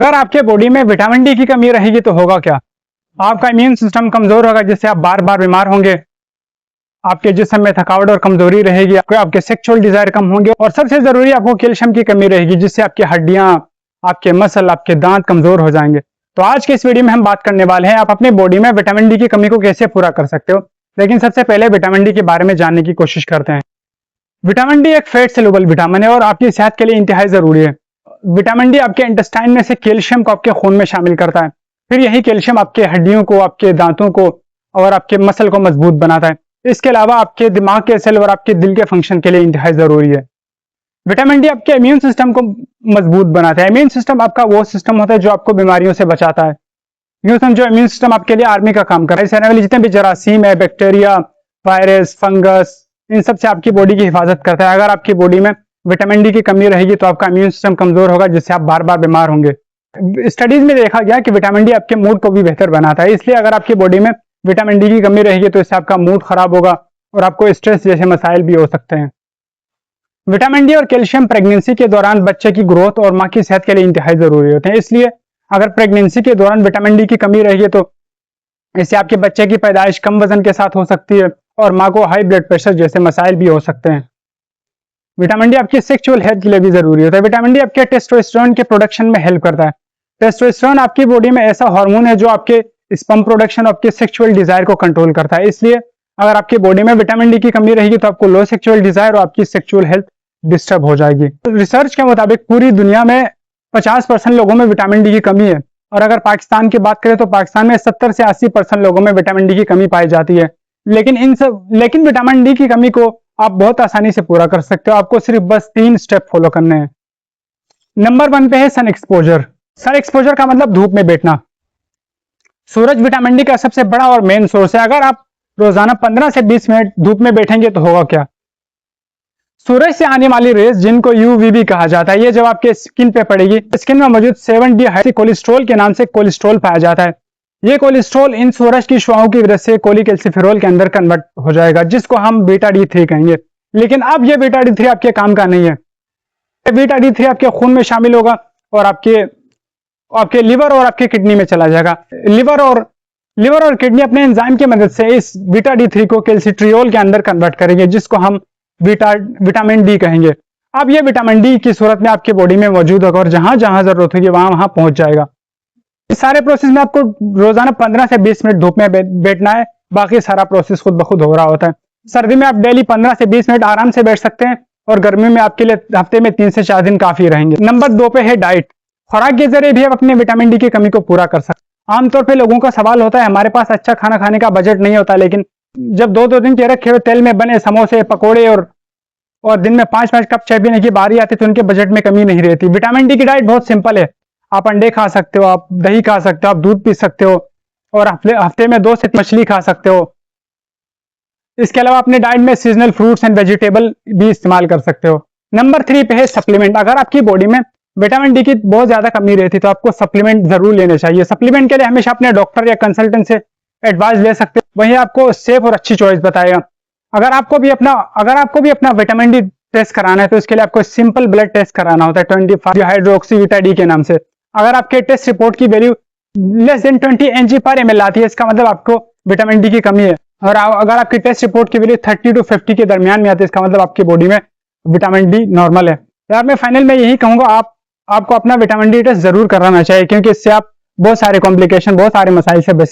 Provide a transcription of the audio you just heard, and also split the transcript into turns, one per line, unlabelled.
अगर आपके बॉडी में विटामिन डी की कमी रहेगी तो होगा क्या? आपका इम्यून सिस्टम कमजोर होगा जिससे आप बार बार बीमार होंगे। आपके जिस्म में थकावट और कमजोरी रहेगी, आपके सेक्सुअल डिजायर कम होंगे और सबसे जरूरी आपको कैल्शियम की कमी रहेगी जिससे आपकी हड्डियां, आपके मसल, आपके दांत कमजोर हो जाएंगे। तो आज के इस वीडियो में हम बात करने वाले हैं आप अपने बॉडी में विटामिन डी की कमी को कैसे पूरा कर सकते हो। लेकिन सबसे पहले विटामिन डी के बारे में जानने की कोशिश करते हैं। विटामिन डी एक फैट सोल्यूबल विटामिन है और आपकी सेहत के लिए इंतहाई जरूरी है। विटामिन डी आपके इंटेस्टाइन में से कैल्शियम को आपके खून में शामिल करता है। फिर यही कैल्शियम आपके हड्डियों को, आपके दांतों को और आपके मसल को मजबूत बनाता है। इसके अलावा आपके दिमाग के सेल और आपके दिल के फंक्शन के लिए इंतहाई जरूरी है। विटामिन डी आपके इम्यून सिस्टम को मजबूत बनाता है। इम्यून सिस्टम आपका वो सिस्टम होता है जो आपको बीमारियों से बचाता है। यूं समझो इम्यून सिस्टम आपके लिए आर्मी का काम कर रहा है। इस आने वाले जितने भी जरासीम है, बैक्टीरिया, वायरस, फंगस, इन सब से आपकी बॉडी की हिफाजत करता है। अगर आपकी बॉडी में विटामिन डी की कमी रहेगी तो आपका इम्यून सिस्टम कमजोर होगा जिससे आप बार बार बीमार होंगे। स्टडीज में देखा गया कि विटामिन डी आपके मूड को भी बेहतर बनाता है। इसलिए अगर आपकी बॉडी में विटामिन डी की कमी रहेगी तो इससे आपका मूड खराब होगा और आपको स्ट्रेस जैसे मसाइल भी हो सकते हैं। विटामिन डी और कैल्शियम प्रेगनेंसी के दौरान बच्चे की ग्रोथ और मां की सेहत के लिए इंतहाई जरूरी होते हैं। इसलिए अगर प्रेगनेंसी के दौरान विटामिन डी की कमी रहेगी तो इससे आपके बच्चे की पैदाइश कम वजन के साथ हो सकती है और मां को हाई ब्लड प्रेशर जैसे मसाइल भी हो सकते हैं। विटामिन डी आपकी सेक्सुअल हेल्थ के लिए भी जरूरी होता है। विटामिन डी आपके टेस्टोस्टेरोन के प्रोडक्शन में हेल्प करता है। टेस्टोस्टेरोन आपकी बॉडी में ऐसा हार्मोन है जो आपके स्पर्म प्रोडक्शन, आपके सेक्सुअल डिजायर को कंट्रोल करता है। इसलिए अगर आपकी बॉडी में विटामिन डी की कमी रहेगी तो आपको लो सेक्सुअल डिजायर और आपकी सेक्सुअल हेल्थ डिस्टर्ब हो जाएगी। रिसर्च के मुताबिक पूरी दुनिया में 50% लोगों में विटामिन डी की कमी है और अगर पाकिस्तान की बात करें तो पाकिस्तान में 70 से 80% लोगों में विटामिन डी की कमी पाई जाती है। लेकिन विटामिन डी की कमी को आप बहुत आसानी से पूरा कर सकते हो। आपको सिर्फ बस 3 स्टेप फॉलो करने हैं। नंबर 1 पे है सन एक्सपोजर। सन एक्सपोजर का मतलब धूप में बैठना। सूरज विटामिन डी का सबसे बड़ा और मेन सोर्स है। अगर आप रोजाना 15 से 20 मिनट धूप में बैठेंगे तो होगा क्या? सूरज से आने वाली रेस, जिनको यूवीबी कहा जाता है, ये जब आपके स्किन पे पड़ेगी, स्किन में मौजूद 7 हाइड्रोक्सी कोलेस्ट्रॉल के नाम से कोलेस्ट्रॉल पाया जाता है। ये कोलेस्ट्रॉल इन सूरज की शुआओं की वजह से कोलिकैल्सिफेरॉल के अंदर कन्वर्ट हो जाएगा जिसको हम बीटा डी3 कहेंगे। लेकिन अब ये बीटा डी3 आपके काम का नहीं है। बीटा डी3 आपके खून में शामिल होगा और आपके लिवर और आपके किडनी में चला जाएगा। लिवर और किडनी अपने एंजाइम की मदद से इस बीटा डी3 को कैल्सिट्रियोल के अंदर कन्वर्ट करेंगे जिसको हम विटामिन डी कहेंगे। अब ये विटामिन डी की सूरत में आपकी बॉडी में मौजूद होगा और जहां जहां जरूरत होगी वहां वहां पहुंच जाएगा। इस सारे प्रोसेस में आपको रोजाना 15 से 20 मिनट धूप में बैठना है। बाकी सारा प्रोसेस खुद ब खुद हो रहा होता है। सर्दी में आप डेली 15 से 20 मिनट आराम से बैठ सकते हैं और गर्मी में आपके लिए हफ्ते में 3 से 4 दिन काफी रहेंगे। नंबर 2 पे है डाइट। खुराक के जरिए भी आप अपने विटामिन डी की कमी को पूरा कर सकते हैं। आमतौर पर लोगों का सवाल होता है हमारे पास अच्छा खाना खाने का बजट नहीं होता, लेकिन जब 2-2 दिन के रखे हुए तेल में बने समोसे, पकौड़े और दिन में 5-5 कप चाय पीने की बारी आती तो उनके बजट में कमी नहीं रहती। विटामिन डी की डाइट बहुत सिंपल है। आप अंडे खा सकते हो, आप दही खा सकते हो, आप दूध पी सकते हो और हफ्ते में 2 से 3 मछली खा सकते हो। इसके अलावा अपने डाइट में सीजनल फ्रूट्स एंड वेजिटेबल भी इस्तेमाल कर सकते हो। नंबर 3 पे है सप्लीमेंट। अगर आपकी बॉडी में विटामिन डी की बहुत ज्यादा कमी रहती है तो आपको सप्लीमेंट जरूर लेने चाहिए। सप्लीमेंट के लिए हमेशा अपने डॉक्टर या कंसल्टेंट से एडवाइस ले सकते हो, वही आपको सेफ और अच्छी चॉइस बताएगा। अगर आपको भी अपना विटामिन डी टेस्ट कराना है तो इसके लिए आपको सिंपल ब्लड टेस्ट कराना होता है 25 हाइड्रोक्सी बीटा डी के नाम से। अगर आपके टेस्ट रिपोर्ट की वैल्यू लेस देन 20 Ng/ml आती है, इसका मतलब आपको विटामिन डी की कमी है। और अगर आपकी टेस्ट रिपोर्ट की वैल्यू 30 to 50 के दरमियान में आती है, इसका मतलब आपकी बॉडी में विटामिन डी नॉर्मल है। यार मैं फाइनल में यही कहूंगा, आपको अपना विटामिन डी टेस्ट जरूर कराना चाहिए क्योंकि इससे आप बहुत सारे कॉम्प्लिकेशन, बहुत सारे मसाइल से बच सकते हैं।